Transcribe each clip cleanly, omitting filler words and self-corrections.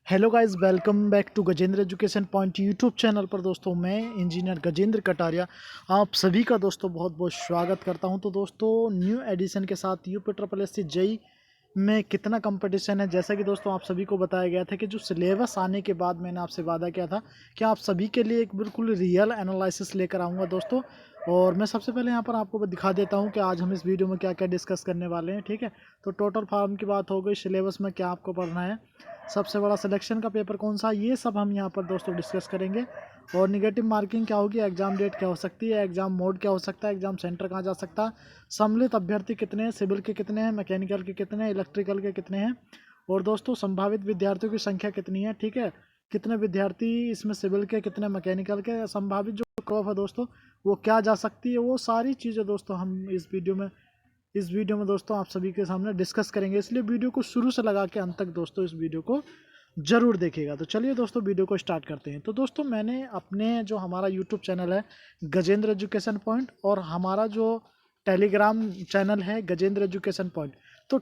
Hello guys, welcome back to Gajendra education point YouTube channel पर। दोस्तों मैं इंजीनियर गजेंद्र कटारिया आप सभी का दोस्तों बहुत बहुत स्वागत करता हूं। तो दोस्तों न्यू एडिशन के साथ UP triple S C JE में कितना कंपटीशन है, जैसा कि दोस्तों आप सभी को बताया गया था कि जो सिलेबस आने के बाद मैंने आपसे वादा किया था कि आप सभी के लिए एक बिल्कुल रियल एनालिसिस लेकर आऊँगा दोस्तों। और मैं सबसे पहले यहाँ पर आपको दिखा देता हूँ कि आज हम इस वीडियो में क्या क्या डिस्कस करने वाले हैं। ठीक है, तो टोटल फार्म की बात हो गई, सिलेबस में क्या आपको पढ़ना है, सबसे बड़ा सिलेक्शन का पेपर कौन सा, ये सब हम यहाँ पर दोस्तों डिस्कस करेंगे। और निगेटिव मार्किंग क्या होगी, एग्जाम डेट क्या हो सकती है, एग्जाम मोड क्या हो सकता है, एग्जाम सेंटर कहाँ जा सकता है, सम्मिलित अभ्यर्थी कितने हैं, सिविल के कितने हैं, मैकेनिकल के कितने हैं, इलेक्ट्रिकल के कितने हैं, और दोस्तों संभावित विद्यार्थियों की संख्या कितनी है। ठीक है, कितने विद्यार्थी इसमें सिविल के, कितने मैकेनिकल के, संभावित जो क्रॉप है दोस्तों वो क्या जा सकती है, वो सारी चीज़ें दोस्तों हम इस वीडियो में दोस्तों आप सभी के सामने डिस्कस करेंगे। इसलिए वीडियो को शुरू से लगा के अंत तक दोस्तों इस वीडियो को जरूर देखिएगा। तो चलिए दोस्तों वीडियो को स्टार्ट करते हैं। तो दोस्तों मैंने अपने जो हमारा यूट्यूब चैनल है गजेंद्र एजुकेशन पॉइंट, और हमारा जो टेलीग्राम चैनल है गजेंद्र एजुकेशन पॉइंट, तो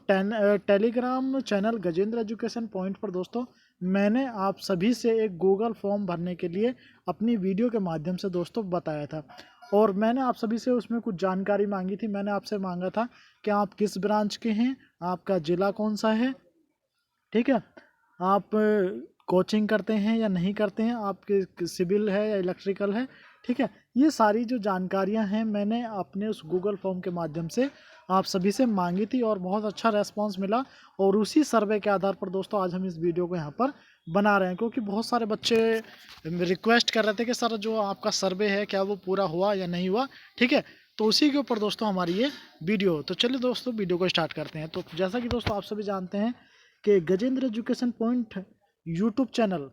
Telegram channel Gajendra education point पर दोस्तों मैंने आप सभी से एक गूगल फॉर्म भरने के लिए अपनी वीडियो के माध्यम से दोस्तों बताया था। और मैंने आप सभी से उसमें कुछ जानकारी मांगी थी। मैंने आपसे मांगा था कि आप किस ब्रांच के हैं, आपका ज़िला कौन सा है, ठीक है, आप कोचिंग करते हैं या नहीं करते हैं, आपके सिविल है या इलेक्ट्रिकल है। ठीक है, ये सारी जो जानकारियां हैं मैंने अपने उस गूगल फॉर्म के माध्यम से आप सभी से मांगी थी और बहुत अच्छा रेस्पॉन्स मिला। और उसी सर्वे के आधार पर दोस्तों आज हम इस वीडियो को यहाँ पर बना रहे हैं, क्योंकि बहुत सारे बच्चे रिक्वेस्ट कर रहे थे कि सर जो आपका सर्वे है क्या वो पूरा हुआ या नहीं हुआ। ठीक है, तो उसी के ऊपर दोस्तों हमारी ये वीडियो। तो चलिए दोस्तों वीडियो को स्टार्ट करते हैं। तो जैसा कि दोस्तों आप सभी जानते हैं कि Gajendra education point YouTube channel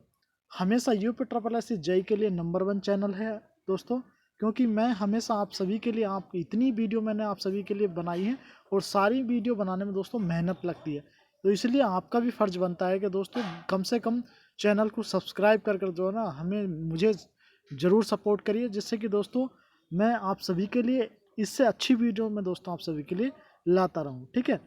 हमेशा यूपी ट्रिपल एस जेई के लिए नंबर 1 चैनल है दोस्तों। क्योंकि मैं हमेशा आप सभी के लिए, आप इतनी वीडियो मैंने आप सभी के लिए बनाई है और सारी वीडियो बनाने में दोस्तों मेहनत लगती है, तो इसलिए आपका भी फ़र्ज़ बनता है कि दोस्तों कम से कम चैनल को सब्सक्राइब कर जो है ना मुझे ज़रूर सपोर्ट करिए, जिससे कि दोस्तों मैं आप सभी के लिए इससे अच्छी वीडियो मैं दोस्तों आप सभी के लिए लाता रहूँ। ठीक है,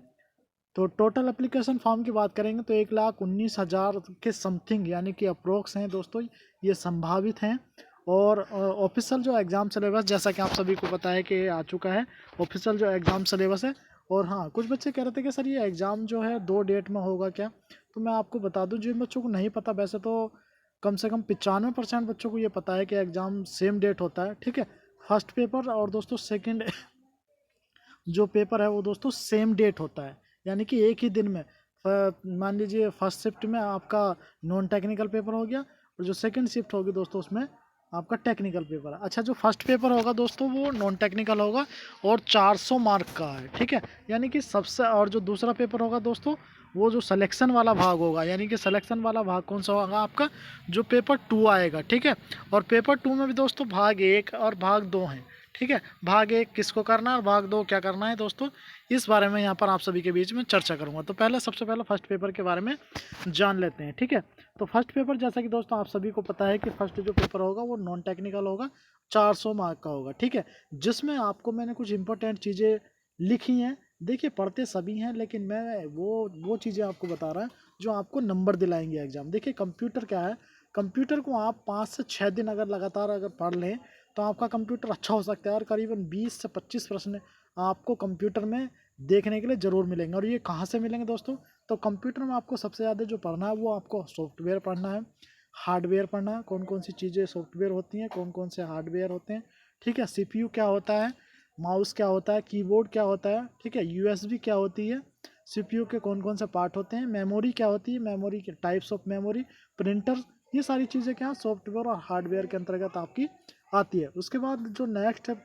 तो टोटल एप्लीकेशन फॉर्म की बात करेंगे तो 1,19,000 के समथिंग यानी कि अप्रोक्स हैं दोस्तों, ये संभावित हैं। और ऑफिशियल जो एग्ज़ाम सिलेबस, जैसा कि आप सभी को पता है कि आ चुका है ऑफिशियल जो एग्ज़ाम सिलेबस है। और हाँ, कुछ बच्चे कह रहे थे कि सर ये एग्ज़ाम जो है 2 डेट में होगा क्या, तो मैं आपको बता दूं जिन बच्चों को नहीं पता, वैसे तो कम से कम 95% बच्चों को ये पता है कि एग्ज़ाम सेम डेट होता है। ठीक है, फर्स्ट पेपर और दोस्तों सेकेंड जो पेपर है वो दोस्तों सेम डेट होता है, यानी कि एक ही दिन में। मान लीजिए फर्स्ट शिफ्ट में आपका नॉन टेक्निकल पेपर हो गया, और जो सेकंड शिफ्ट होगी दोस्तों उसमें आपका टेक्निकल पेपर है। अच्छा, जो फर्स्ट पेपर होगा दोस्तों वो नॉन टेक्निकल होगा और 400 मार्क का है। ठीक है, यानी कि सबसे, और जो दूसरा पेपर होगा दोस्तों वो जो सिलेक्शन वाला भाग होगा, यानी कि सिलेक्शन वाला भाग कौन सा होगा आपका, जो पेपर 2 आएगा। ठीक है, और पेपर 2 में भी दोस्तों भाग 1 और भाग 2 हैं। ठीक है, भाग 1 किसको करना है और भाग 2 क्या करना है दोस्तों, इस बारे में यहाँ पर आप सभी के बीच में चर्चा करूँगा। तो सबसे पहले फर्स्ट पेपर के बारे में जान लेते हैं। ठीक है, तो फर्स्ट पेपर जैसा कि दोस्तों आप सभी को पता है कि फर्स्ट जो पेपर होगा वो नॉन टेक्निकल होगा, 400 मार्क का होगा। ठीक है, जिसमें आपको मैंने कुछ इंपॉर्टेंट चीज़ें लिखी हैं। देखिए पढ़ते सभी हैं, लेकिन मैं वो चीज़ें आपको बता रहा है जो आपको नंबर दिलाएंगे एग्जाम। देखिए कंप्यूटर क्या है, कंप्यूटर को आप 5 से 6 दिन अगर लगातार अगर पढ़ लें तो आपका कंप्यूटर अच्छा हो सकता है, और करीबन 20 से 25 प्रश्न आपको कंप्यूटर में देखने के लिए ज़रूर मिलेंगे। और ये कहाँ से मिलेंगे दोस्तों, तो कंप्यूटर में आपको सबसे ज़्यादा जो पढ़ना है वो आपको सॉफ्टवेयर पढ़ना है, हार्डवेयर पढ़ना है, कौन कौन सी चीज़ें सॉफ्टवेयर होती हैं, कौन कौन से हार्डवेयर होते हैं। ठीक है, सीपीयू क्या होता है, माउस क्या होता है, कीबोर्ड क्या होता है, ठीक है, यूएसबी क्या होती है, सीपीयू के कौन कौन से पार्ट होते हैं, मेमोरी क्या होती है, मेमोरी के टाइप्स ऑफ मेमोरी, प्रिंटर, ये सारी चीज़ें क्या सॉफ्टवेयर और हार्डवेयर के अंतर्गत आपकी आती है। उसके बाद जो नेक्स्ट है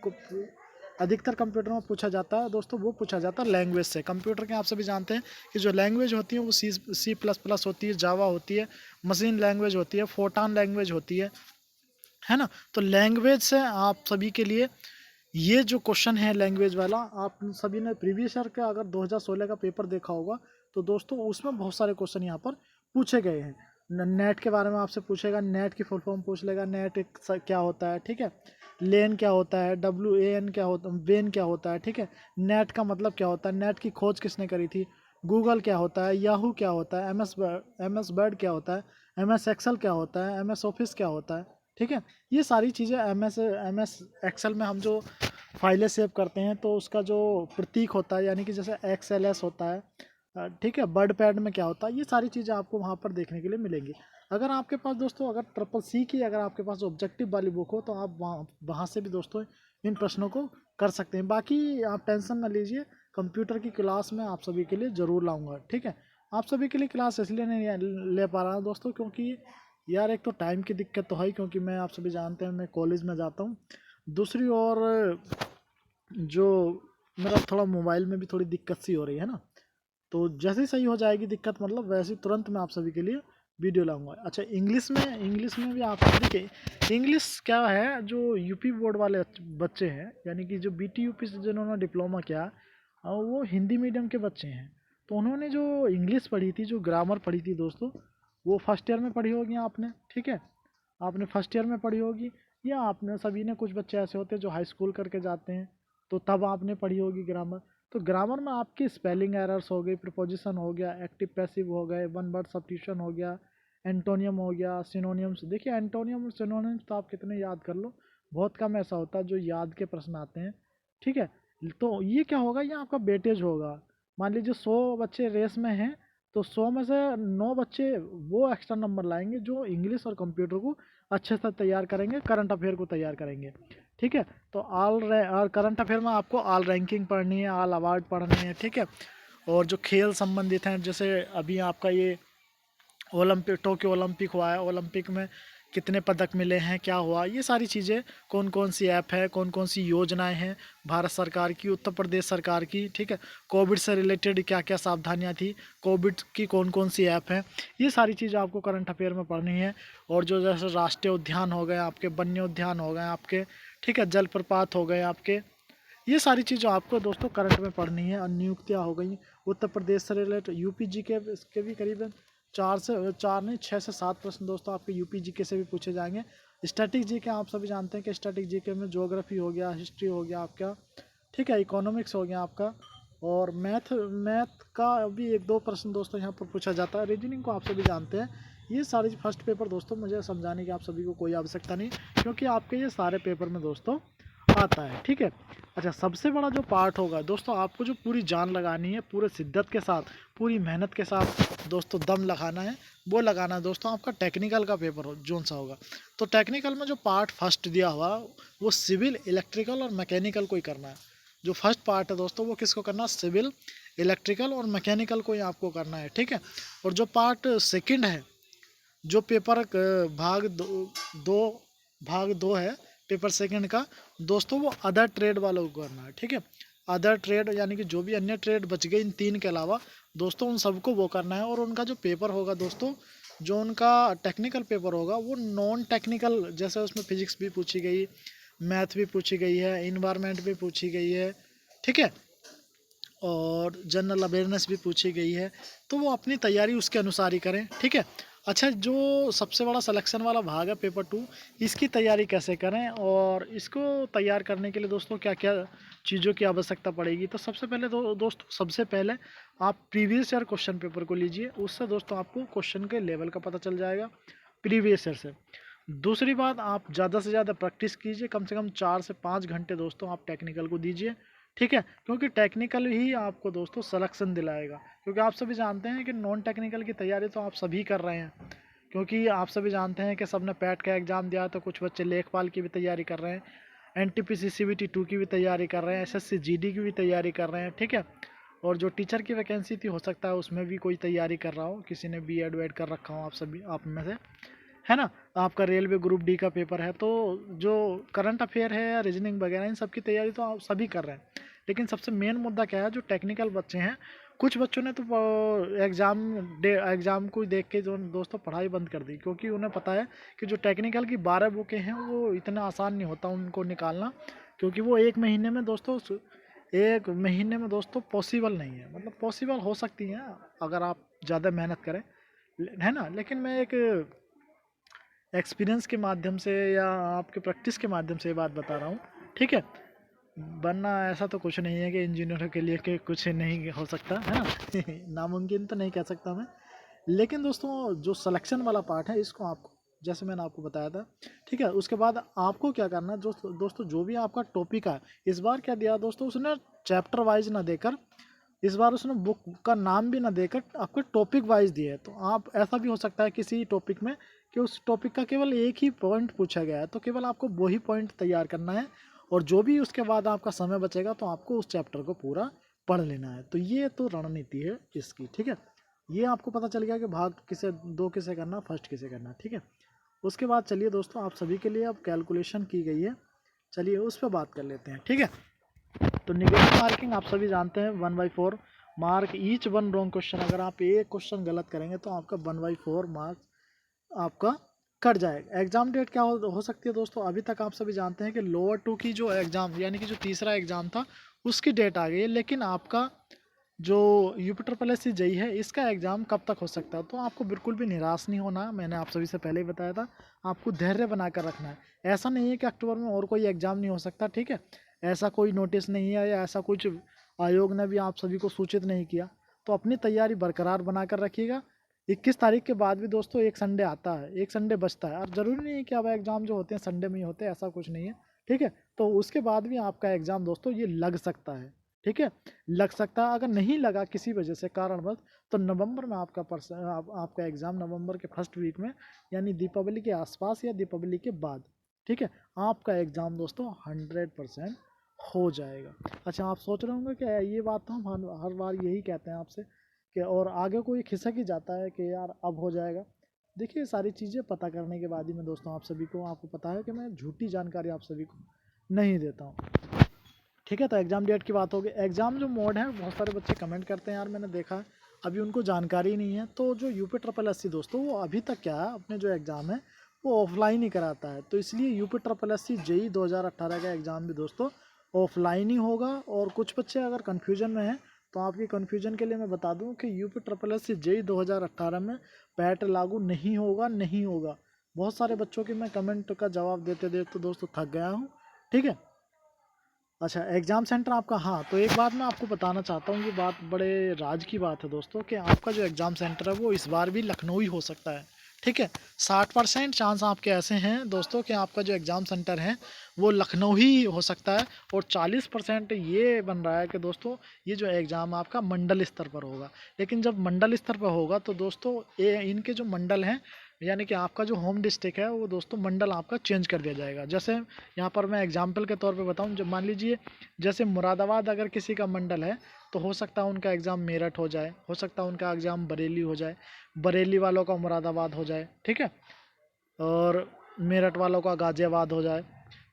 अधिकतर कंप्यूटर में पूछा जाता है दोस्तों, वो पूछा जाता है लैंग्वेज से। कंप्यूटर के आप सभी जानते हैं कि जो लैंग्वेज होती है वो C++ होती है, जावा होती है, मशीन लैंग्वेज होती है, फोर्टान लैंग्वेज होती है ना। तो लैंग्वेज से आप सभी के लिए ये जो क्वेश्चन है लैंग्वेज वाला, आप सभी ने प्रीवियस ईयर का अगर 2016 का पेपर देखा होगा तो दोस्तों उसमें बहुत सारे क्वेश्चन यहाँ पर पूछे गए हैं। नेट के बारे में आपसे पूछेगा, नेट की फुल फॉर्म पूछ लेगा, नेट क्या होता है, ठीक है, लेन क्या होता है, WAN क्या होता है, वेन क्या होता है, ठीक है, नेट का मतलब क्या होता है, नेट की खोज किसने करी थी, गूगल क्या होता है, याहू क्या होता है, MS वर्ड क्या होता है, MS एक्सेल क्या होता है, MS ऑफिस क्या होता है, ठीक है। ये सारी चीज़ें MS एक्सेल में हम जो फाइलें सेव करते हैं तो उसका जो प्रतीक होता है, यानी कि जैसे XLS होता है, ठीक है। वर्ड पैड में क्या होता है, ये सारी चीज़ें आपको वहाँ पर देखने के लिए मिलेंगी। अगर आपके पास दोस्तों अगर CCC की अगर आपके पास ऑब्जेक्टिव वाली बुक हो तो आप वहाँ से भी दोस्तों इन प्रश्नों को कर सकते हैं। बाकी आप टेंशन ना लीजिए, कंप्यूटर की क्लास में आप सभी के लिए ज़रूर लाऊंगा, ठीक है। आप सभी के लिए क्लास इसलिए नहीं ले पा रहा हूँ दोस्तों, क्योंकि यार एक तो टाइम की दिक्कत तो है ही, क्योंकि मैं आप सभी जानते हैं मैं कॉलेज में जाता हूँ। दूसरी ओर जो मेरा थोड़ा मोबाइल में भी थोड़ी दिक्कत सी हो रही है ना, तो जैसे ही सही हो जाएगी दिक्कत, मतलब वैसे ही तुरंत मैं आप सभी के लिए वीडियो लाऊंगा। अच्छा, इंग्लिश में भी आप देखिए, इंग्लिश क्या है, जो यूपी बोर्ड वाले बच्चे हैं, यानी कि जो BT यूपी से जिन्होंने डिप्लोमा किया, वो हिंदी मीडियम के बच्चे हैं। तो उन्होंने जो इंग्लिश पढ़ी थी, जो ग्रामर पढ़ी थी दोस्तों, वो फर्स्ट ईयर में पढ़ी होगी आपने, ठीक है। आपने फर्स्ट ईयर में पढ़ी होगी, या आपने सभी ने, कुछ बच्चे ऐसे होते हैं जो हाई स्कूल करके जाते हैं, तो तब आपने पढ़ी होगी ग्रामर। तो ग्रामर में आपकी स्पेलिंग एरर्स हो गई, प्रीपोजिशन हो गया, एक्टिव पैसिव हो गए, वन वर्ड सब्स्टिट्यूशन हो गया, एंटोनियम हो गया, सिनोनियम्स। देखिए एंटोनियम और सिनोनियम्स तो आप कितने याद कर लो, बहुत कम ऐसा होता है जो याद के प्रश्न आते हैं, ठीक है। तो ये क्या होगा, ये आपका वेटेज होगा। मान लीजिए 100 बच्चे रेस में हैं, तो 100 में से 9 बच्चे वो एक्स्ट्रा नंबर लाएंगे जो इंग्लिश और कंप्यूटर को अच्छे से तैयार करेंगे, करंट अफेयर को तैयार करेंगे, ठीक है। तो और करंट अफेयर में आपको ऑल रैंकिंग पढ़नी है, ऑल अवार्ड पढ़ने हैं, ठीक है। और जो खेल संबंधित हैं, जैसे अभी आपका ये टोक्यो ओलंपिक हुआ है, ओलंपिक में कितने पदक मिले हैं, क्या हुआ, ये सारी चीज़ें, कौन कौन सी ऐप है, कौन कौन सी योजनाएं हैं भारत सरकार की, उत्तर प्रदेश सरकार की, ठीक है। कोविड से रिलेटेड क्या क्या सावधानियां थी, कोविड की कौन कौन सी ऐप है, ये सारी चीज़ें आपको करंट अफेयर में पढ़नी है। और जो जैसे राष्ट्रीय उद्यान हो गए आपके, वन्य उद्यान हो गए आपके, ठीक है, जलप्रपात हो गए आपके, ये सारी चीज़ें आपको दोस्तों करंट में पढ़नी है। और नियुक्तियाँ हो गई उत्तर प्रदेश से रिलेटेड, UPG के इसके भी करीबन 4 नहीं 6 से 7 प्रश्न दोस्तों आपके UPG के से भी पूछे जाएंगे। स्टैटिक GK आप सभी जानते हैं कि स्टैटिक GK में ज्योग्राफी हो गया, हिस्ट्री हो गया आपका, ठीक है, इकोनॉमिक्स हो गया आपका, और मैथ मैथ का भी 1-2 प्रश्न दोस्तों यहाँ पर पूछा जाता है। रीजनिंग को आप सभी जानते हैं। ये सारी फर्स्ट पेपर दोस्तों मुझे समझाने की आप सभी को कोई आवश्यकता नहीं, क्योंकि आपके ये सारे पेपर में दोस्तों आता है, ठीक है। अच्छा, सबसे बड़ा जो पार्ट होगा दोस्तों, आपको जो पूरी जान लगानी है, पूरे शिद्दत के साथ, पूरी मेहनत के साथ दोस्तों दम लगाना है, वो लगाना है दोस्तों आपका टेक्निकल का पेपर हो जोन सा होगा। तो टेक्निकल में जो पार्ट फर्स्ट दिया हुआ वो सिविल, इलेक्ट्रिकल और मैकेनिकल को ही करना है। जो फर्स्ट पार्ट है दोस्तों वो किसको करना है, सिविल, इलेक्ट्रिकल और मैकेनिकल को ही आपको करना है, ठीक है। और जो पार्ट सेकेंड है, जो पेपर दो भाग दो है पेपर सेकंड का दोस्तों, वो अदर ट्रेड वालों को करना है, ठीक है। अदर ट्रेड यानी कि जो भी अन्य ट्रेड बच गए इन 3 के अलावा दोस्तों, उन सबको वो करना है। और उनका जो पेपर होगा दोस्तों, जो उनका टेक्निकल पेपर होगा, वो नॉन टेक्निकल, जैसे उसमें फिजिक्स भी पूछी गई, मैथ भी पूछी गई है, इन्वायरमेंट भी पूछी गई है, ठीक है, और जनरल अवेयरनेस भी पूछी गई है। तो वो अपनी तैयारी उसके अनुसार ही करें, ठीक है। अच्छा, जो सबसे बड़ा सिलेक्शन वाला भाग है पेपर 2, इसकी तैयारी कैसे करें, और इसको तैयार करने के लिए दोस्तों क्या क्या चीज़ों की आवश्यकता पड़ेगी। तो सबसे पहले दोस्तों, सबसे पहले आप प्रीवियस ईयर क्वेश्चन पेपर को लीजिए, उससे दोस्तों आपको क्वेश्चन के लेवल का पता चल जाएगा प्रीवियस ईयर से। दूसरी बात, आप ज़्यादा से ज़्यादा प्रैक्टिस कीजिए, कम से कम 4 से 5 घंटे दोस्तों आप टेक्निकल को दीजिए, ठीक है। क्योंकि टेक्निकल ही आपको दोस्तों सिलेक्शन दिलाएगा, क्योंकि आप सभी जानते हैं कि नॉन टेक्निकल की तैयारी तो आप सभी कर रहे हैं, क्योंकि आप सभी जानते हैं कि सबने पैट का एग्ज़ाम दिया, तो कुछ बच्चे लेखपाल की भी तैयारी कर रहे हैं, NTPC CBT 2 की भी तैयारी कर रहे हैं, SSC GD की भी तैयारी कर रहे हैं, ठीक है। और जो टीचर की वैकेंसी थी, हो सकता है उसमें भी कोई तैयारी कर रहा हो, किसी ने BEd वेड कर रखा हो, आप सभी आप में से, है ना। आपका रेलवे ग्रुप D का पेपर है, तो जो करंट अफेयर है या रीजनिंग वगैरह, इन सब की तैयारी तो आप सभी कर रहे हैं। लेकिन सबसे मेन मुद्दा क्या है, जो टेक्निकल बच्चे हैं, कुछ बच्चों ने तो एग्ज़ाम को देख के जो दोस्तों पढ़ाई बंद कर दी, क्योंकि उन्हें पता है कि जो टेक्निकल की 12 बुकें हैं वो इतना आसान नहीं होता उनको निकालना, क्योंकि वो एक महीने में दोस्तों पॉसिबल नहीं है। मतलब पॉसिबल हो सकती हैं अगर आप ज़्यादा मेहनत करें, है ना। लेकिन मैं एक एक्सपीरियंस के माध्यम से या आपके प्रैक्टिस के माध्यम से ये बात बता रहा हूँ, ठीक है। वरना ऐसा तो कुछ नहीं है कि इंजीनियरों के लिए कि कुछ नहीं हो सकता, है ना नामुमकिन तो नहीं कह सकता मैं, लेकिन दोस्तों जो सिलेक्शन वाला पार्ट है इसको आपको, जैसे मैंने आपको बताया था, ठीक है, उसके बाद आपको क्या करना है दोस्तों जो भी आपका टॉपिक है, इस बार क्या दिया दोस्तों उसने, चैप्टर वाइज ना देकर, इस बार उसने बुक का नाम भी ना देकर आपको टॉपिक वाइज दिया है। तो आप, ऐसा भी हो सकता है किसी टॉपिक में कि उस टॉपिक का केवल एक ही पॉइंट पूछा गया है, तो केवल आपको वही पॉइंट तैयार करना है, और जो भी उसके बाद आपका समय बचेगा तो आपको उस चैप्टर को पूरा पढ़ लेना है। तो ये तो रणनीति है इसकी, ठीक है। ये आपको पता चल गया कि भाग किसे, दो किसे करना, फर्स्ट किसे करना, ठीक है। उसके बाद चलिए दोस्तों, आप सभी के लिए अब कैलकुलेशन की गई है, चलिए उस पर बात कर लेते हैं, ठीक है। तो नेगेटिव मार्किंग आप सभी जानते हैं 1/4 mark each one wrong question. अगर आप एक क्वेश्चन गलत करेंगे तो आपका 1/4 मार्क्स आपका कट जाएगा। एग्जाम डेट क्या हो सकती है दोस्तों, अभी तक आप सभी जानते हैं कि लोअर 2 की जो एग्ज़ाम, यानी कि जो तीसरा एग्ज़ाम था उसकी डेट आ गई है, लेकिन आपका जो UP-SSC जेईई है इसका एग्ज़ाम कब तक हो सकता है। तो आपको बिल्कुल भी निराश नहीं होना, मैंने आप सभी से पहले ही बताया था, आपको धैर्य बनाकर रखना है। ऐसा नहीं है कि अक्टूबर में और कोई एग्ज़ाम नहीं हो सकता, ठीक है। ऐसा कोई नोटिस नहीं है या ऐसा कुछ आयोग ने भी आप सभी को सूचित नहीं किया। तो अपनी तैयारी बरकरार बनाकर रखिएगा। 21 तारीख के बाद भी दोस्तों एक संडे आता है, एक संडे बचता है, और ज़रूरी नहीं है कि अब एग्ज़ाम जो होते हैं संडे में ही होते हैं, ऐसा कुछ नहीं है, ठीक है। तो उसके बाद भी आपका एग्ज़ाम दोस्तों ये लग सकता है, ठीक है, लग सकता है। अगर नहीं लगा किसी वजह से कारणवश, तो नवंबर में आपका एग्ज़ाम नवंबर के फर्स्ट वीक में, यानी दीपावली के आसपास या दीपावली के बाद, ठीक है, आपका एग्ज़ाम दोस्तों 100% हो जाएगा। अच्छा, आप सोच रहे होंगे कि ये बात तो हम हर बार यही कहते हैं आपसे कि, और आगे कोई खिसक ही जाता है कि यार अब हो जाएगा। देखिए सारी चीज़ें पता करने के बाद ही मैं दोस्तों आप सभी को, आपको पता है कि मैं झूठी जानकारी आप सभी को नहीं देता हूँ, ठीक है। तो एग्ज़ाम डेट की बात होगी। एग्ज़ाम जो मोड है, बहुत सारे बच्चे कमेंट करते हैं यार मैंने देखा है अभी उनको जानकारी नहीं है। तो जो UP-SSC दोस्तों वो अभी तक क्या है, अपने जो एग्ज़ाम है वो ऑफलाइन ही कराता है। तो इसलिए UP-SSC जेईई 2018 का एग्ज़ाम भी दोस्तों ऑफलाइन ही होगा। और कुछ बच्चे अगर कन्फ्यूजन में हैं तो आपकी कन्फ्यूजन के लिए मैं बता दूं कि UP-SSC जेईई 2018 में पैट लागू नहीं होगा, नहीं होगा। बहुत सारे बच्चों की मैं कमेंट का जवाब देते देते दोस्तों थक गया हूँ, ठीक है। अच्छा, एग्ज़ाम सेंटर आपका, हाँ, तो एक बात मैं आपको बताना चाहता हूँ, ये बात बड़े राज की बात है दोस्तों, कि आपका जो एग्ज़ाम सेंटर है वो इस बार भी लखनऊ ही हो सकता है, ठीक है। 60% चांस आपके ऐसे हैं दोस्तों कि आपका जो एग्ज़ाम सेंटर है वो लखनऊ ही हो सकता है, और 40% ये बन रहा है कि दोस्तों ये जो एग्ज़ाम आपका मंडल स्तर पर होगा। लेकिन जब मंडल स्तर पर होगा तो दोस्तों इनके जो मंडल हैं, यानी कि आपका जो होम डिस्ट्रिक्ट है वो दोस्तों मंडल आपका चेंज कर दिया जाएगा। जैसे यहाँ पर मैं एग्जांपल के तौर पे बताऊँ, जब मान लीजिए जैसे मुरादाबाद अगर किसी का मंडल है तो हो सकता है उनका एग्ज़ाम मेरठ हो जाए, हो सकता है उनका एग्ज़ाम बरेली हो जाए, बरेली वालों का मुरादाबाद हो जाए, ठीक है, और मेरठ वालों का गाज़ियाबाद हो जाए।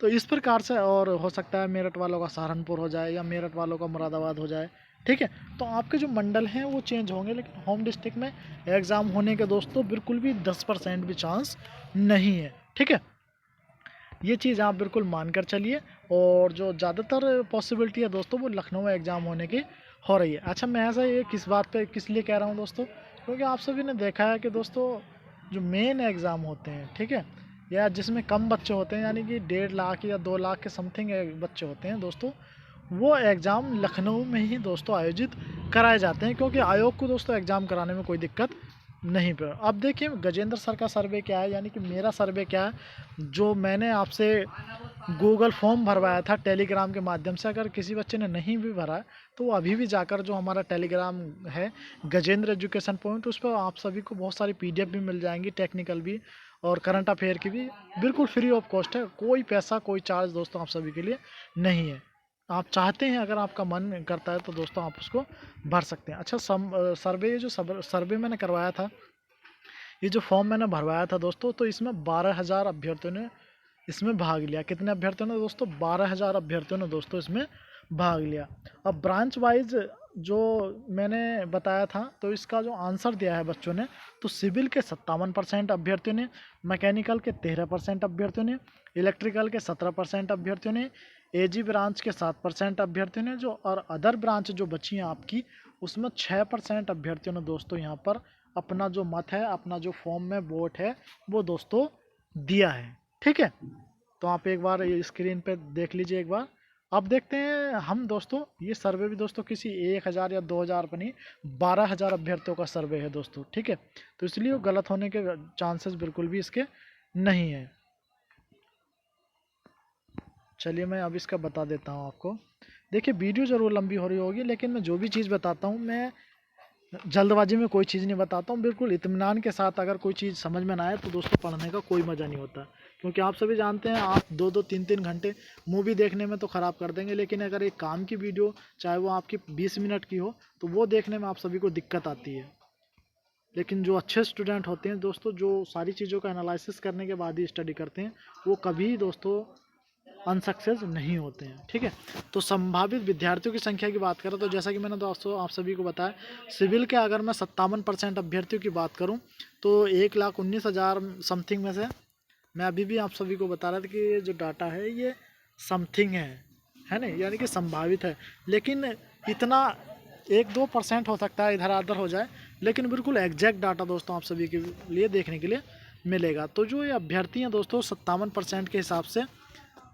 तो इस प्रकार से, और हो सकता है मेरठ वालों का सहारनपुर हो जाए या मेरठ वालों का मुरादाबाद हो जाए, ठीक है। तो आपके जो मंडल हैं वो चेंज होंगे, लेकिन होम डिस्ट्रिक्ट में एग्ज़ाम होने के दोस्तों बिल्कुल भी 10% भी चांस नहीं है, ठीक है। ये चीज़ आप बिल्कुल मान कर चलिए। और जो ज़्यादातर पॉसिबिलिटी है दोस्तों वो लखनऊ एग्ज़ाम होने की हो रही है। अच्छा, मैं ऐसा ये किस बात पे किस लिए कह रहा हूँ दोस्तों, क्योंकि आप सभी ने देखा है कि दोस्तों जो मेन एग्ज़ाम होते हैं, ठीक है, या जिसमें कम बच्चे होते हैं, यानी कि 1.5 लाख या 2 लाख के समथिंग बच्चे होते हैं दोस्तों, वो एग्ज़ाम लखनऊ में ही दोस्तों आयोजित कराए जाते हैं, क्योंकि आयोग को दोस्तों एग्ज़ाम कराने में कोई दिक्कत नहीं पे। अब देखिए गजेंद्र सर का सर्वे क्या है, यानी कि मेरा सर्वे क्या है, जो मैंने आपसे गूगल फॉर्म भरवाया था टेलीग्राम के माध्यम से। अगर किसी बच्चे ने नहीं भी भरा है तो वो अभी भी जाकर, जो हमारा टेलीग्राम है गजेंद्र एजुकेशन पॉइंट, उस पर आप सभी को बहुत सारी PDF भी मिल जाएंगी, टेक्निकल भी और करंट अफेयर की भी, बिल्कुल फ्री ऑफ कॉस्ट है, कोई पैसा कोई चार्ज दोस्तों आप सभी के लिए नहीं है। आप चाहते हैं, अगर आपका मन करता है तो दोस्तों आप उसको भर सकते हैं। अच्छा, सर्वे, ये जो सर्वे मैंने करवाया था, ये जो फॉर्म मैंने भरवाया था दोस्तों, तो इसमें 12,000 अभ्यर्थियों ने इसमें भाग लिया। कितने अभ्यर्थियों ने दोस्तों? 12,000 अभ्यर्थियों ने दोस्तों इसमें भाग लिया। अब ब्रांच वाइज जो मैंने बताया था, तो इसका जो आंसर दिया है बच्चों ने, तो सिविल के 57% अभ्यर्थियों ने, मैकेनिकल के 13% अभ्यर्थियों ने, इलेक्ट्रिकल के 17% अभ्यर्थियों ने, AG ब्रांच के 7% अभ्यर्थियों ने, जो और अदर ब्रांच जो बची हैं आपकी, उसमें 6% अभ्यर्थियों ने दोस्तों यहाँ पर अपना जो मत है, अपना जो फॉर्म में वोट है वो दोस्तों दिया है, ठीक है। तो आप एक बार ये स्क्रीन पे देख लीजिए एक बार, अब देखते हैं हम दोस्तों, ये सर्वे भी दोस्तों किसी 1000 या 2000 पर नहीं, 12,000 अभ्यर्थियों का सर्वे है दोस्तों, ठीक है। तो इसलिए वो गलत होने के चांसेस बिल्कुल भी इसके नहीं है। चलिए मैं अब इसका बता देता हूँ आपको। देखिए वीडियो ज़रूर लंबी हो रही होगी, लेकिन मैं जो भी चीज़ बताता हूँ मैं जल्दबाजी में कोई चीज़ नहीं बताता हूँ, बिल्कुल इत्मीनान के साथ। अगर कोई चीज़ समझ में ना आए तो दोस्तों पढ़ने का कोई मज़ा नहीं होता, क्योंकि आप सभी जानते हैं आप 2-2 3-3 घंटे मूवी देखने में तो ख़राब कर देंगे, लेकिन अगर एक काम की वीडियो चाहे वो आपकी 20 मिनट की हो तो वो देखने में आप सभी को दिक्कत आती है। लेकिन जो अच्छे स्टूडेंट होते हैं दोस्तों, जो सारी चीज़ों का एनालिसिस करने के बाद ही स्टडी करते हैं, वो कभी दोस्तों अनसक्सेस नहीं होते हैं, ठीक है। तो संभावित विद्यार्थियों की संख्या की बात करें तो जैसा कि मैंने दोस्तों आप सभी को बताया, सिविल के अगर मैं 57% अभ्यर्थियों की बात करूं तो 1,19,000 समथिंग में से, मैं अभी भी आप सभी को बता रहा था कि ये जो डाटा है ये समथिंग है ना, यानी कि संभावित है। लेकिन इतना 1-2% हो सकता है इधर उधर हो जाए, लेकिन बिल्कुल एग्जैक्ट डाटा दोस्तों आप सभी के लिए देखने के लिए मिलेगा। तो जो ये अभ्यर्थी हैं दोस्तों 57% के हिसाब से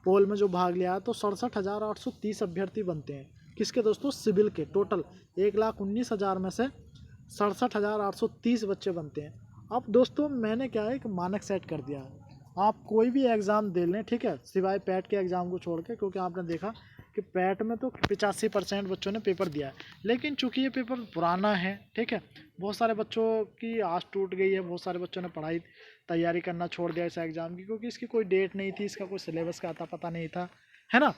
पोल में जो भाग लिया है, तो 67,830 अभ्यर्थी बनते हैं। किसके दोस्तों? सिविल के। टोटल 1,19,000 में से 67,830 बच्चे बनते हैं। अब दोस्तों मैंने क्या है, एक मानक सेट कर दिया है, आप कोई भी एग्ज़ाम दे लें, ठीक है, सिवाय पैट के एग्ज़ाम को छोड़ के, क्योंकि आपने देखा कि पैट में तो 85% बच्चों ने पेपर दिया है। लेकिन चूंकि ये पेपर पुराना है, ठीक है, बहुत सारे बच्चों की आस टूट गई है, बहुत सारे बच्चों ने पढ़ाई तैयारी करना छोड़ दिया इस एग्ज़ाम की, क्योंकि इसकी कोई डेट नहीं थी, इसका कोई सिलेबस का आता पता नहीं था, है ना।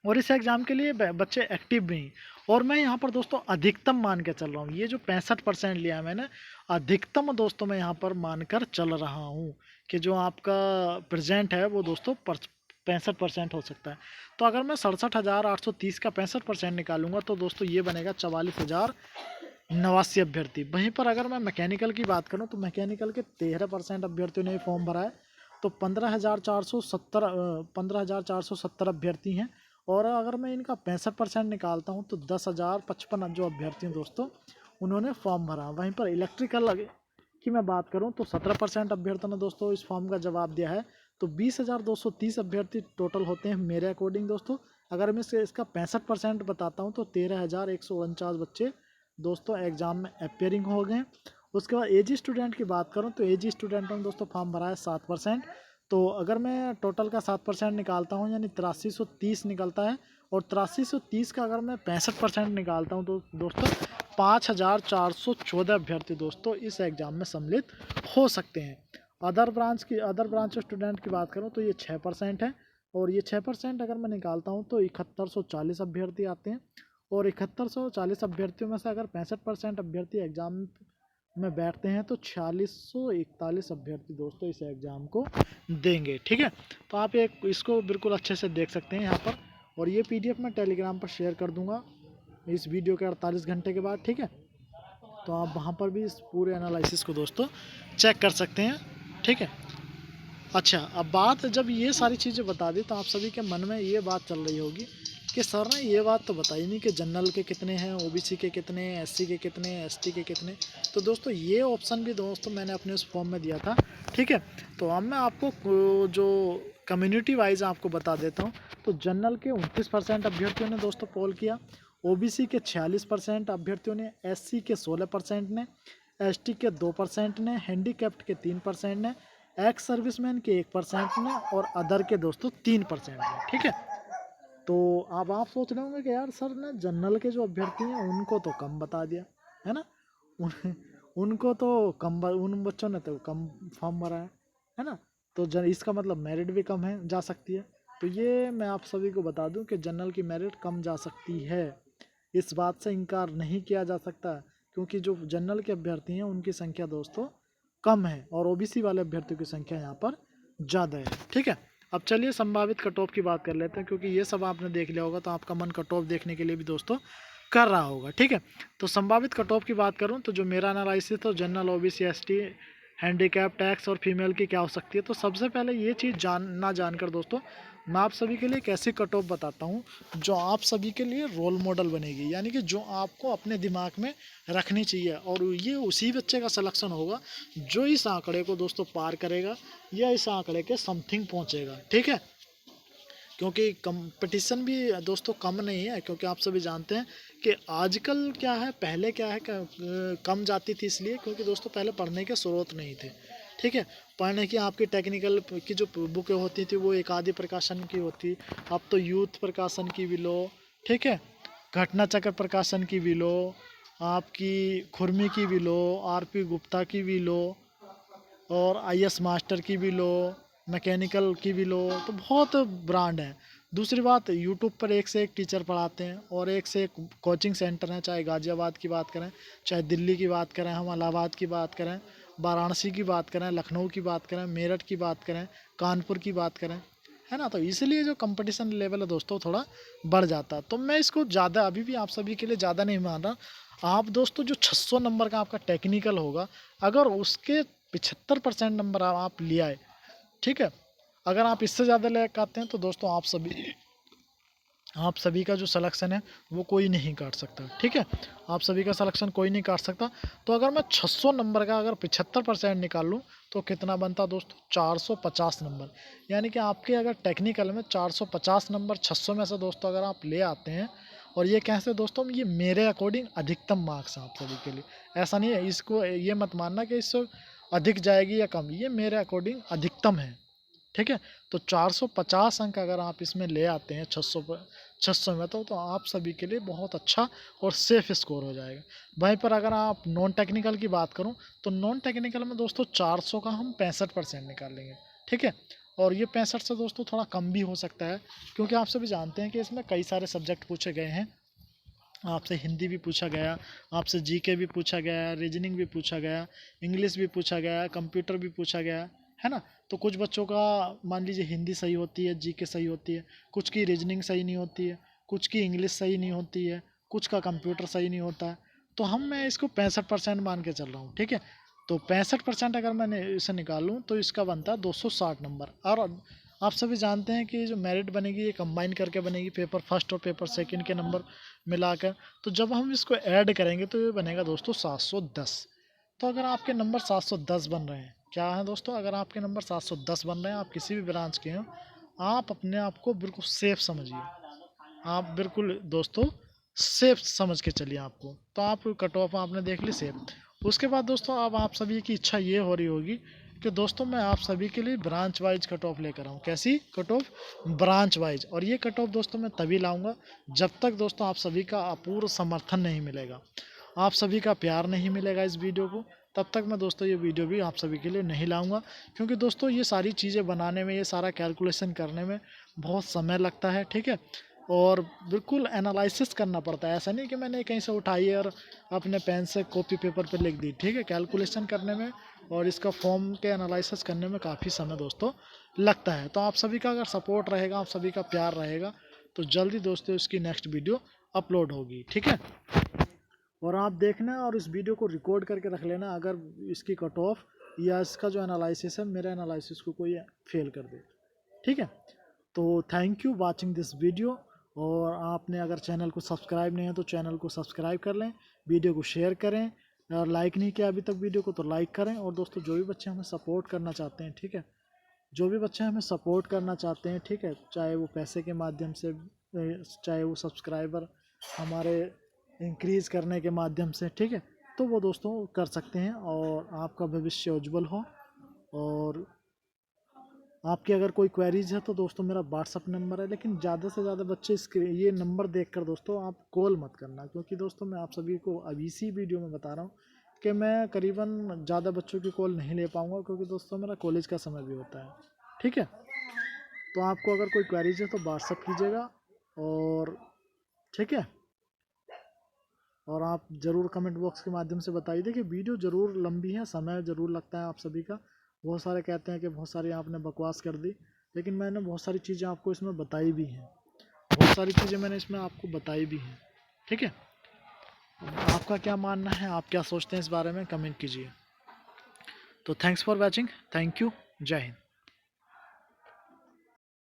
और इस एग्ज़ाम के लिए बच्चे एक्टिव भी हैं। और मैं यहाँ पर दोस्तों अधिकतम मान के चल रहा हूँ, ये जो 65% लिया है मैंने, अधिकतम दोस्तों मैं यहाँ पर मानकर चल रहा हूँ कि जो आपका प्रेजेंट है वो दोस्तों 65% हो सकता है। तो अगर मैं 67,830 का 65% निकालूंगा तो दोस्तों ये बनेगा 44,089 अभ्यर्थी। वहीं पर अगर मैं मैकेनिकल की बात करूं तो मैकेनिकल के 13% अभ्यर्थियों ने फॉर्म भरा है, तो 15,470 अभ्यर्थी हैं। और अगर मैं इनका 65% निकालता हूं तो 10,055 जो अभ्यर्थी हैं दोस्तों उन्होंने फॉर्म भरा। वहीं पर इलेक्ट्रिकल की मैं बात करूं तो 17% अभ्यर्थियों ने दोस्तों इस फॉर्म का जवाब दिया है, तो 20,230 अभ्यर्थी टोटल होते हैं मेरे अकॉर्डिंग दोस्तों। अगर मैं इसका 65% बताता हूँ तो 13,149 बच्चे दोस्तों एग्ज़ाम में अपेयरिंग हो गए। उसके बाद एजी स्टूडेंट की बात करूँ तो एजी स्टूडेंटों ने दोस्तों फॉर्म भरा है 7%। तो अगर मैं टोटल का 7% निकालता हूँ यानी 8330 निकलता है, और 8330 का अगर मैं 65% निकालता हूँ तो दोस्तों 5,414 अभ्यर्थी दोस्तों इस एग्ज़ाम में सम्मिलित हो सकते हैं। अदर ब्रांच स्टूडेंट की बात करूँ तो ये 6% है, और ये 6% अगर मैं निकालता हूँ तो 7140 अभ्यर्थी आते हैं। और 7140 अभ्यर्थियों में से अगर 65% अभ्यर्थी एग्ज़ाम में बैठते हैं तो 4641 अभ्यर्थी दोस्तों इस एग्ज़ाम को देंगे, ठीक है। तो आप एक इसको बिल्कुल अच्छे से देख सकते हैं यहाँ पर, और ये पीडीएफ मैं टेलीग्राम पर शेयर कर दूंगा इस वीडियो के 48 घंटे के बाद, ठीक है। तो आप वहाँ पर भी इस पूरे एनालिसिस को दोस्तों चेक कर सकते हैं, ठीक है। अच्छा, अब बात जब ये सारी चीज़ें बता दी तो आप सभी के मन में ये बात चल रही होगी कि सर ने ये बात तो बताई नहीं कि जनरल के कितने हैं, ओबीसी के कितने, एससी के कितने, एसटी के कितने। तो दोस्तों ये ऑप्शन भी दोस्तों मैंने अपने उस फॉर्म में दिया था, ठीक है। तो अब मैं आपको जो कम्युनिटी वाइज आपको बता देता हूँ। तो जनरल के 29% अभ्यर्थियों ने दोस्तों पोल किया, ओबीसी के 46% अभ्यर्थियों ने, एससी के 16% ने, एसटी के 2% ने, हैंडीकैप्ड के 3% ने, एक्स सर्विसमैन के 1% ने, और अदर के दोस्तों 3% ने, ठीक है। तो अब आप सोच रहे होंगे कि यार सर ने जनरल के जो अभ्यर्थी हैं उनको तो कम बता दिया है ना, उन, उनको तो उन बच्चों ने तो कम फॉर्म भरा है ना। तो इसका मतलब मेरिट भी कम है जा सकती है। तो ये मैं आप सभी को बता दूं कि जनरल की मेरिट कम जा सकती है, इस बात से इनकार नहीं किया जा सकता, क्योंकि जो जनरल के अभ्यर्थी हैं उनकी संख्या दोस्तों कम है और ओबीसी वाले अभ्यर्थियों की संख्या यहाँ पर ज़्यादा है, ठीक है। अब चलिए संभावित कट ऑफ की बात कर लेते हैं, क्योंकि ये सब आपने देख लिया होगा तो आपका मन कट ऑफ देखने के लिए भी दोस्तों कर रहा होगा, ठीक है। तो संभावित कट ऑफ की बात करूँ तो जो मेरा एनालिसिस तो general, OBC, ST, handicap, tax और फीमेल की क्या हो सकती है। तो सबसे पहले ये चीज़ जानकर दोस्तों मैं आप सभी के लिए एक ऐसी कट ऑफ बताता हूँ जो आप सभी के लिए रोल मॉडल बनेगी, यानी कि जो आपको अपने दिमाग में रखनी चाहिए, और ये उसी बच्चे का सिलेक्शन होगा जो इस आंकड़े को दोस्तों पार करेगा या इस आंकड़े के समथिंग पहुँचेगा, ठीक है। क्योंकि कंपटीशन भी दोस्तों कम नहीं है, क्योंकि आप सभी जानते हैं कि आजकल क्या है, पहले क्या है कम जाती थी इसलिए क्योंकि दोस्तों पहले पढ़ने के स्रोत नहीं थे। ठीक है, पढ़ने की आपकी टेक्निकल की जो बुकें होती थी वो एक आदि प्रकाशन की होती, अब तो यूथ प्रकाशन की भी लो, ठीक है, घटना चक्र प्रकाशन की भी लो, आपकी खुरमी की भी लो, आरपी गुप्ता की भी लो, और आईएएस मास्टर की भी लो, मैकेनिकल की भी लो, तो बहुत ब्रांड है। दूसरी बात, यूट्यूब पर एक से एक टीचर पढ़ाते हैं और एक से एक कोचिंग सेंटर हैं, चाहे गाज़ियाबाद की बात करें, चाहे दिल्ली की बात करें, हम इलाहाबाद की बात करें, वाराणसी की बात करें, लखनऊ की बात करें, मेरठ की बात करें, कानपुर की बात करें, है ना। तो इसलिए जो कंपटीशन लेवल है दोस्तों थोड़ा बढ़ जाता है। तो मैं इसको ज़्यादा अभी भी आप सभी के लिए ज़्यादा नहीं मान रहा। आप दोस्तों जो 600 नंबर का आपका टेक्निकल होगा, अगर उसके 75% नंबर आप ले आए, ठीक है, अगर आप इससे ज़्यादा लेकर आते हैं तो दोस्तों आप सभी का जो सिलेक्शन है वो कोई नहीं काट सकता। ठीक है, आप सभी का सिलेक्शन कोई नहीं काट सकता। तो अगर मैं 600 नंबर का अगर 75% निकाल लूँ तो कितना बनता दोस्तों, 450 नंबर। यानी कि आपके अगर टेक्निकल में 450 नंबर 600 में से दोस्तों अगर आप ले आते हैं, और ये कैसे दोस्तों, ये मेरे अकॉर्डिंग अधिकतम मार्क्स हैं आप सभी के लिए। ऐसा नहीं है, इसको ये मत मानना कि इससे अधिक जाएगी या कम, ये मेरे अकॉर्डिंग अधिकतम है। ठीक है, तो 450 अंक अगर आप इसमें ले आते हैं 600 में, तो आप सभी के लिए बहुत अच्छा और सेफ स्कोर हो जाएगा। वहीं पर अगर आप नॉन टेक्निकल की बात करूं तो नॉन टेक्निकल में दोस्तों 400 का हम 65% निकाल लेंगे। ठीक है, और ये 65 से दोस्तों थोड़ा कम भी हो सकता है, क्योंकि आप सभी जानते हैं कि इसमें कई सारे सब्जेक्ट पूछे गए हैं। आपसे हिंदी भी पूछा गया, आपसे जीके भी पूछा गया, रीजनिंग भी पूछा गया, इंग्लिश भी पूछा गया, कंप्यूटर भी पूछा गया, है ना। तो कुछ बच्चों का मान लीजिए हिंदी सही होती है, जीके सही होती है, कुछ की रीजनिंग सही नहीं होती है, कुछ की इंग्लिश सही नहीं होती है, कुछ का कंप्यूटर सही नहीं होता है। तो मैं इसको 65% मान के चल रहा हूँ। ठीक है, तो 65% अगर मैंने इसे निकालूँ तो इसका बनता है 260 नंबर। और आप सभी जानते हैं कि जो मेरिट बनेगी ये कंबाइन करके बनेगी, पेपर फर्स्ट और पेपर सेकंड के नंबर मिलाकर। तो जब हम इसको ऐड करेंगे तो ये बनेगा दोस्तों 710। तो अगर आपके नंबर 710 बन रहे हैं, क्या है दोस्तों, अगर आपके नंबर 710 बन रहे हैं, आप किसी भी ब्रांच के हो, आप अपने आप को बिल्कुल सेफ समझिए। आप बिल्कुल दोस्तों सेफ समझ के चलिए आपको। तो आप कट ऑफ आपने देख ली सेफ। उसके बाद दोस्तों अब आप सभी की इच्छा ये हो रही होगी कि दोस्तों मैं आप सभी के लिए ब्रांच वाइज कट ऑफ लेकर आऊँ। कैसी कट ऑफ, ब्रांच वाइज। और ये कट ऑफ दोस्तों मैं तभी लाऊंगा जब तक दोस्तों आप सभी का अपूर्ण समर्थन नहीं मिलेगा, आप सभी का प्यार नहीं मिलेगा इस वीडियो को, तब तक मैं दोस्तों ये वीडियो भी आप सभी के लिए नहीं लाऊंगा। क्योंकि दोस्तों ये सारी चीज़ें बनाने में, ये सारा कैलकुलेशन करने में बहुत समय लगता है। ठीक है, और बिल्कुल एनालिसिस करना पड़ता है। ऐसा नहीं कि मैंने कहीं से उठाई और अपने पेन से कॉपी पेपर पे लिख दी। ठीक है, कैलकुलेशन करने में और इसका फॉर्म के एनालिसिस करने में काफ़ी समय दोस्तों लगता है। तो आप सभी का अगर सपोर्ट रहेगा, आप सभी का प्यार रहेगा, तो जल्दी दोस्तों इसकी नेक्स्ट वीडियो अपलोड होगी। ठीक है, और आप देखना और इस वीडियो को रिकॉर्ड करके रख लेना, अगर इसकी कट ऑफ या इसका जो एनालिसिस है, मेरे एनालिसिस को कोई फेल कर दे। ठीक है, तो thank you watching this video. और आपने अगर चैनल को सब्सक्राइब नहीं है तो चैनल को सब्सक्राइब कर लें, वीडियो को शेयर करें, और लाइक नहीं किया अभी तक वीडियो को तो लाइक करें। और दोस्तों जो भी बच्चे हमें सपोर्ट करना चाहते हैं, ठीक है, जो भी बच्चे हमें सपोर्ट करना चाहते हैं, ठीक है, चाहे वो पैसे के माध्यम से, चाहे वो सब्सक्राइबर हमारे इंक्रीज़ करने के माध्यम से, ठीक है, तो वो दोस्तों कर सकते हैं। और आपका भविष्य उज्जवल हो। और आपकी अगर कोई क्वेरीज है तो दोस्तों मेरा व्हाट्सअप नंबर है, लेकिन ज़्यादा से ज़्यादा बच्चे ये नंबर देखकर दोस्तों आप कॉल मत करना, क्योंकि दोस्तों मैं आप सभी को अभी इसी वीडियो में बता रहा हूँ कि मैं करीबन ज़्यादा बच्चों की कॉल नहीं ले पाऊँगा, क्योंकि दोस्तों मेरा कॉलेज का समय भी होता है। ठीक है, तो आपको अगर कोई क्वेरीज है तो व्हाट्सअप कीजिएगा। और ठीक है, और आप ज़रूर कमेंट बॉक्स के माध्यम से बताइए। देखिए वीडियो ज़रूर लंबी है, समय ज़रूर लगता है आप सभी का। बहुत सारे कहते हैं कि बहुत सारी आपने बकवास कर दी, लेकिन मैंने बहुत सारी चीज़ें आपको इसमें बताई भी हैं, बहुत सारी चीज़ें मैंने इसमें आपको बताई भी हैं। ठीक है, आपका क्या मानना है, आप क्या सोचते हैं इस बारे में, कमेंट कीजिए। तो thanks for watching, thank you, जय हिंद।